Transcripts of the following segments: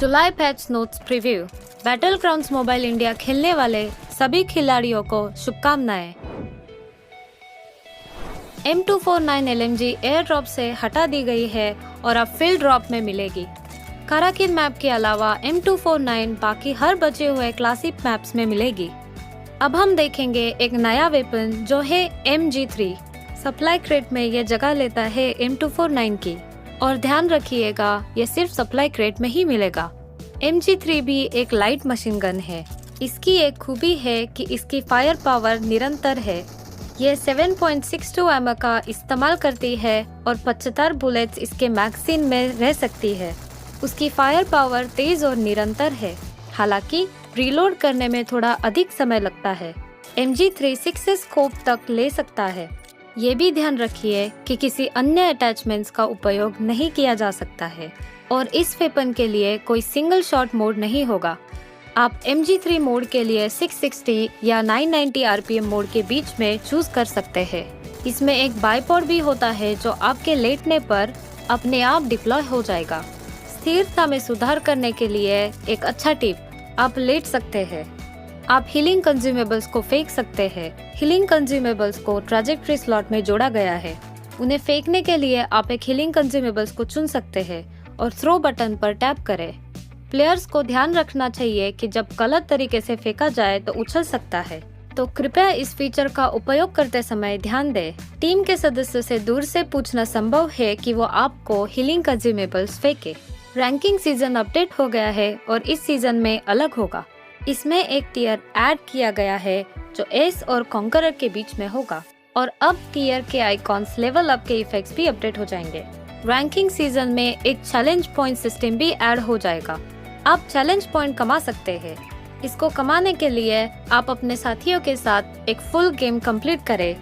जुलाई patch notes preview. Battlegrounds mobile India खेलने वाले सभी खिलाड़ियों को शुभकामनाएं। M249 LMG एयर ड्रॉप से हटा दी गई है और अब फील्ड ड्रॉप में मिलेगी। काराकिन मैप के अलावा M249 बाकी हर बचे हुए क्लासिक मैप्स में मिलेगी। अब हम देखेंगे एक नया वेपन जो है MG3। सप्लाई क्रेट में यह जगह लेता है M249 की, और ध्यान रखिएगा ये सिर्फ सप्लाई क्रेट में ही मिलेगा। MG3 भी एक लाइट मशीन गन है। इसकी एक खूबी है कि इसकी फायर पावर निरंतर है। ये 7.62 एमएम का इस्तेमाल करती है और 75 बुलेट्स इसके मैगजीन में रह सकती है। उसकी फायर पावर तेज और निरंतर है, हालांकि रीलोड करने में थोड़ा अधिक समय लगता है। MG3 6 स्कोप तक ले सकता है। ये भी ध्यान रखिए कि किसी अन्य अटैचमेंट्स का उपयोग नहीं किया जा सकता है और इस वेपन के लिए कोई सिंगल शॉट मोड नहीं होगा। आप MG3 मोड के लिए 660 या 990 RPM मोड के बीच में चूज कर सकते हैं। इसमें एक बाइपोड भी होता है जो आपके लेटने पर अपने आप डिप्लॉय हो जाएगा। स्थिरता में सुधार करने के लिए एक अच्छा टिप, आप लेट सकते हैं। आप हीलिंग कंज्यूमेबल्स को फेंक सकते हैं। हीलिंग कंज्यूमेबल्स को ट्रैजेक्टरी स्लॉट में जोड़ा गया है। उन्हें फेंकने के लिए आप एक हीलिंग कंज्यूमेबल्स को चुन सकते हैं और थ्रो बटन पर टैप करें। प्लेयर्स को ध्यान रखना चाहिए कि जब गलत तरीके से फेंका जाए तो उछल सकता है, तो कृपया इस फीचर का उपयोग करते समय ध्यान दें। टीम के सदस्य से दूर से पूछना संभव है कि वो आपको हीलिंग कंज्यूमेबल्स फेंके। रैंकिंग सीजन अपडेट हो गया है और इस सीजन में अलग होगा। इसमें एक टियर ऐड किया गया है जो एस और कॉन्करर के बीच में होगा, और अब टियर के आइकॉन्स लेवल अप के इफेक्ट्स भी अपडेट हो जाएंगे। रैंकिंग सीजन में एक चैलेंज पॉइंट सिस्टम भी ऐड हो जाएगा। आप चैलेंज पॉइंट कमा सकते हैं। इसको कमाने के लिए आप अपने साथियों के साथ एक फुल गेम कंप्लीट करें।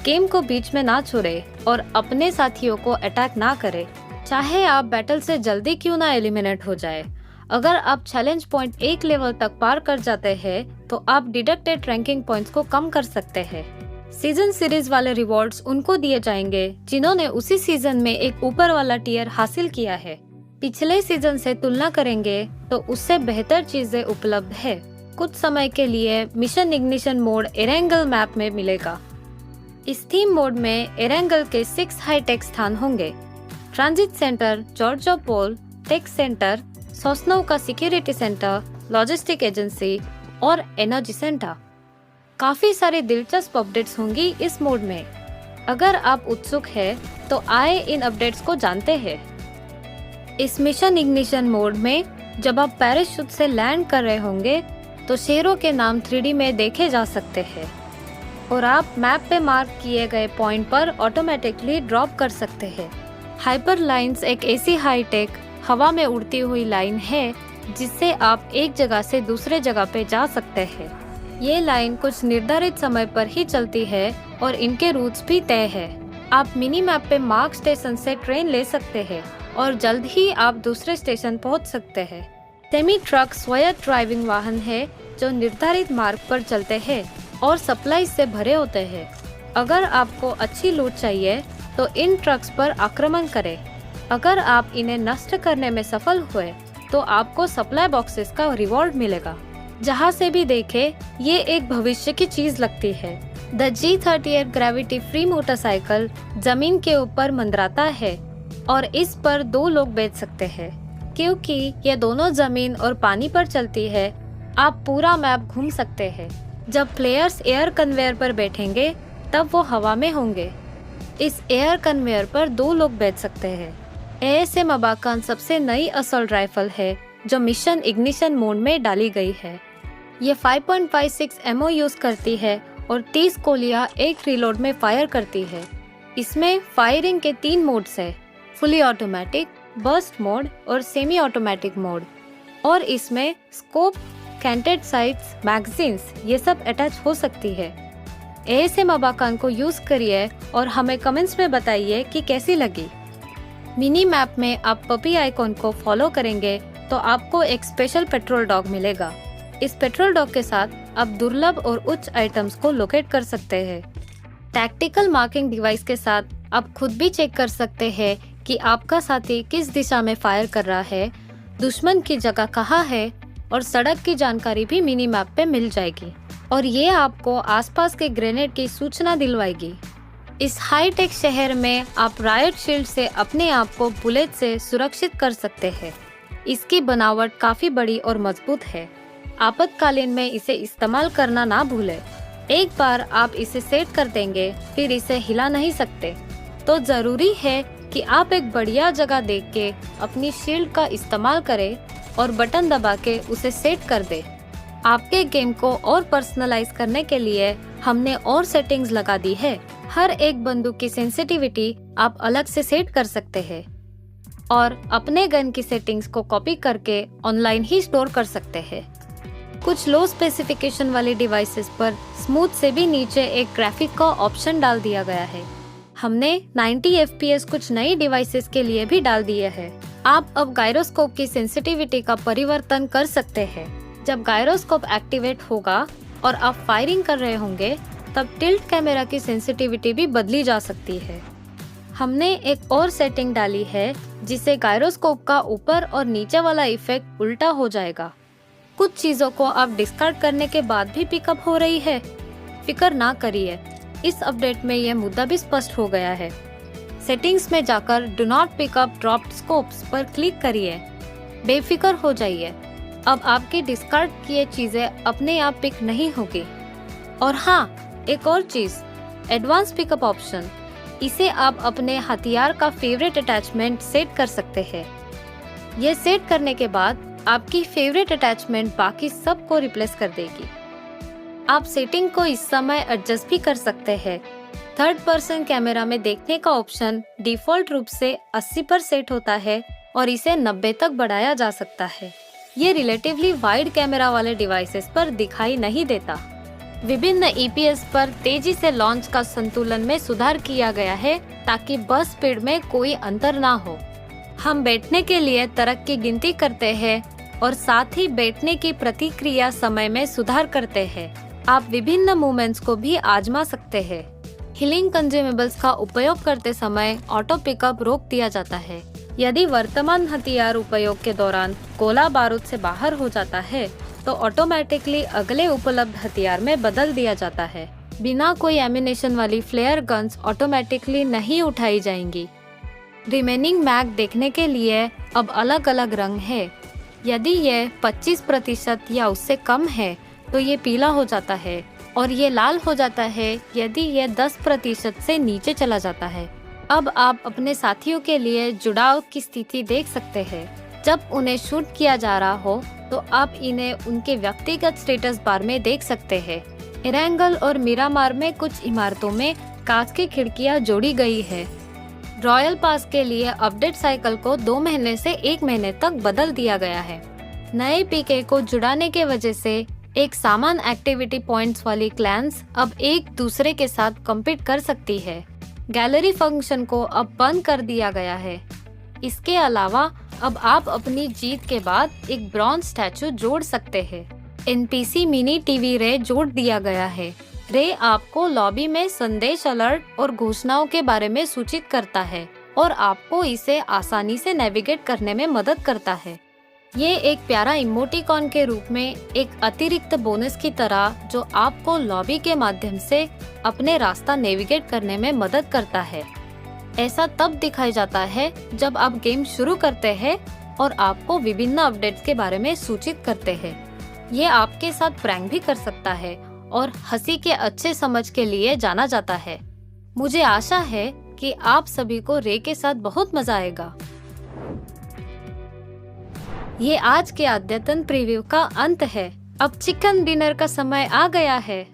गेम को बीच में ना छोड़े और अपने साथियों को अटैक ना करें, चाहे आप बैटल से जल्दी क्यों ना एलिमिनेट हो जाए। अगर आप चैलेंज पॉइंट एक लेवल तक पार कर जाते हैं तो आप डिडक्टेड रैंकिंग पॉइंट्स को कम कर सकते हैं। सीजन सीरीज वाले रिवॉर्ड्स उनको दिए जाएंगे जिन्होंने उसी सीजन में एक ऊपर वाला टियर हासिल किया है। पिछले सीजन से तुलना करेंगे तो उससे बेहतर चीजें उपलब्ध है। कुछ समय के लिए mission ignition mode Erangel map में मिलेगा। इस थीम मोड में एरेंगल के 6 हाईटेक स्थान होंगे: ट्रांजिट सेंटर, जॉर्जोपोल टेक सेंटर, सोस्नो का सिक्योरिटी सेंटर, लॉजिस्टिक एजेंसी और एनर्जी सेंटर। काफी सारे दिलचस्प अपडेट्स होंगी इस मोड में। अगर आप उत्सुक हैं तो आए इन अपडेट्स को जानते हैं। इस मिशन इग्निशन मोड में जब आप पैराशूट से लैंड कर रहे होंगे तो शेरों के नाम 3D में देखे जा सकते हैं और आप मैप पे मार्क किए गए पॉइंट पर ऑटोमेटिकली ड्रॉप कर सकते हैं। हाइपर लाइंस एक ऐसी हाईटेक हवा में उड़ती हुई लाइन है जिससे आप एक जगह से दूसरे जगह पे जा सकते हैं। ये लाइन कुछ निर्धारित समय पर ही चलती है और इनके रूट्स भी तय है। आप मिनी मैप पे मार्क स्टेशन से ट्रेन ले सकते हैं और जल्द ही आप दूसरे स्टेशन पहुंच सकते हैं। सेमी ट्रक स्वायत्त ड्राइविंग वाहन है जो निर्धारित मार्ग पर चलते हैं और सप्लाई से भरे होते हैं। अगर आपको अच्छी लूट चाहिए तो इन ट्रक्स पर आक्रमण करें। अगर आप इन्हें नष्ट करने में सफल हुए तो आपको सप्लाई बॉक्सेस का रिवॉर्ड मिलेगा। जहां से भी देखें, ये एक भविष्य की चीज लगती है। The G38 gravity free motorcycle जमीन के ऊपर मंडराता है और इस पर 2 लोग बैठ सकते हैं। क्योंकि ये दोनों जमीन और पानी पर चलती है, आप पूरा मैप घूम सकते हैं। जब प्लेयर्स एयर कन्वेयर पर बैठेंगे तब वो हवा में होंगे। इस एयर कन्वेयर पर 2 लोग बैठ सकते हैं। ASM अबाकान सबसे नई असॉल्ट राइफल है जो मिशन इग्निशन मोड में डाली गई है। ये 5.56 एमओ यूज करती है और 30 गोलियां एक रीलोड में फायर करती है। इसमें फायरिंग के 3 मोड्स है: फुली ऑटोमेटिक, बर्स्ट मोड और सेमी ऑटोमेटिक मोड। और इसमें स्कोप, कैंटेड साइट्स, मैगजीन्स ये सब अटैच हो सकती है। ASM अबाकान को यूज करिए और हमें कमेंट्स में बताइए कि कैसी लगी। मिनी मैप में आप पपी आइकॉन को फॉलो करेंगे तो आपको एक स्पेशल पेट्रोल डॉग मिलेगा। इस पेट्रोल डॉग के साथ आप दुर्लभ और उच्च आइटम्स को लोकेट कर सकते हैं। टैक्टिकल मार्किंग डिवाइस के साथ आप खुद भी चेक कर सकते हैं कि आपका साथी किस दिशा में फायर कर रहा है। दुश्मन की जगह कहाँ है और सड़क की जानकारी भी मिनी मैप पे मिल जाएगी और ये आपको आसपास के ग्रेनेड की सूचना दिलवाएगी। इस हाईटेक शहर में आप रायट शील्ड से अपने आप को बुलेट से सुरक्षित कर सकते हैं। इसकी बनावट काफी बड़ी और मजबूत है। आपातकालीन में इसे इस्तेमाल करना ना भूलें। एक बार आप इसे सेट कर देंगे फिर इसे हिला नहीं सकते। तो जरूरी है कि आप एक बढ़िया जगह देख के अपनी शील्ड का इस्तेमाल करें और बटन दबा के उसे सेट कर दें। आपके गेम को और पर्सनलाइज करने के लिए हमने और सेटिंग्स लगा दी है। हर एक बंदूक की सेंसिटिविटी आप अलग से सेट कर सकते हैं और अपने गन की सेटिंग्स को कॉपी करके ऑनलाइन ही स्टोर कर सकते हैं। कुछ लो स्पेसिफिकेशन वाले डिवाइसेस पर स्मूथ से भी नीचे एक ग्राफिक का ऑप्शन डाल दिया गया है। हमने 90 FPS कुछ नई डिवाइसेस के लिए भी डाल दिए हैं। आप अब गायरोस्कोप की सेंसिटिविटी का परिवर्तन कर सकते हैं। जब गायरोस्कोप एक्टिवेट होगा और आप फायरिंग कर रहे होंगे तब टिल्ट कैमरा की सेंसिटिविटी भी बदली जा सकती है। हमने एक और सेटिंग डाली है जिससे गायरोस्कोप का ऊपर और नीचे वाला इफेक्ट उल्टा हो जाएगा। कुछ चीजों को आप डिस्कार्ड करने के बाद भी पिकअप हो रही है। फिक्र ना करिए, इस अपडेट में यह मुद्दा भी स्पष्ट हो गया है। सेटिंग्स में जाकर do not pickup dropped scopes पर क्लिक करिए। बेफिक्र हो जाइए, अब आपके डिस्कार्ड किए चीजें अपने आप पिक नहीं होगी। और हाँ, एक और चीज, एडवांस पिकअप ऑप्शन, इसे आप अपने हथियार का फेवरेट अटैचमेंट सेट कर सकते हैं। ये सेट करने के बाद आपकी फेवरेट अटैचमेंट बाकी सब को रिप्लेस कर देगी। आप सेटिंग को इस समय एडजस्ट भी कर सकते हैं। थर्ड पर्सन कैमरा में देखने का ऑप्शन डिफॉल्ट रूप से 80 पर सेट होता है और इसे 90 तक बढ़ाया जा सकता है। ये रिलेटिवली वाइड कैमरा वाले डिवाइसेस पर दिखाई नहीं देता। विभिन्न EPS पर तेजी से लॉन्च का संतुलन में सुधार किया गया है ताकि बस स्पीड में कोई अंतर ना हो। हम बैठने के लिए तरक की गिनती करते हैं और साथ ही बैठने की प्रतिक्रिया समय में सुधार करते हैं। आप विभिन्न मूवमेंट्स को भी आजमा सकते हैं। हीलिंग कंज्यूमेबल्स का उपयोग करते समय ऑटो पिकअप रोक दिया जाता है। यदि वर्तमान हथियार उपयोग के दौरान गोला बारूद से बाहर हो जाता है तो ऑटोमेटिकली अगले उपलब्ध हथियार में बदल दिया जाता है। बिना कोई एमिनेशन वाली फ्लेयर गन्स ऑटोमेटिकली नहीं उठाई जाएंगी। रिमेनिंग मैग देखने के लिए अब अलग अलग रंग है। यदि ये 25% या उससे कम है तो ये पीला हो जाता है और ये लाल हो जाता है यदि ये 10% से नीचे चला जाता है। अब आप अपने साथियों के लिए जुड़ाव की स्थिति देख सकते हैं। जब उन्हें शूट किया जा रहा हो तो आप इन्हें उनके व्यक्तिगत स्टेटस बार में देख सकते हैं। इरेंगल और मिरामार में कुछ इमारतों में कांच की खिड़कियां जोड़ी गई है। रॉयल पास के लिए अपडेट साइकिल को 2 महीने से 1 महीने तक बदल दिया गया है। नए पीके को जुड़ाने के वजह से एक समान एक्टिविटी पॉइंट्स वाली क्लैंस अब एक दूसरे के साथ कम्पीट कर सकती है। गैलरी फंक्शन को अब बंद कर दिया गया है। इसके अलावा अब आप अपनी जीत के बाद एक ब्रॉन्ज स्टैचू जोड़ सकते हैं। NPC मिनी टीवी रे जोड़ दिया गया है। रे आपको लॉबी में संदेश अलर्ट और घोषणाओं के बारे में सूचित करता है और आपको इसे आसानी से नेविगेट करने में मदद करता है। ये एक प्यारा इमोटिकॉन के रूप में एक अतिरिक्त बोनस की तरह जो आपको लॉबी के माध्यम से अपने रास्ता नेविगेट करने में मदद करता है। ऐसा तब दिखाई जाता है जब आप गेम शुरू करते हैं और आपको विभिन्न अपडेट्स के बारे में सूचित करते हैं। ये आपके साथ प्रैंक भी कर सकता है और हंसी के अच्छे समझ के लिए जाना जाता है। मुझे आशा है कि आप सभी को रे के साथ बहुत मजा आएगा। ये आज के अद्यतन प्रीव्यू का अंत है। अब चिकन डिनर का समय आ गया है।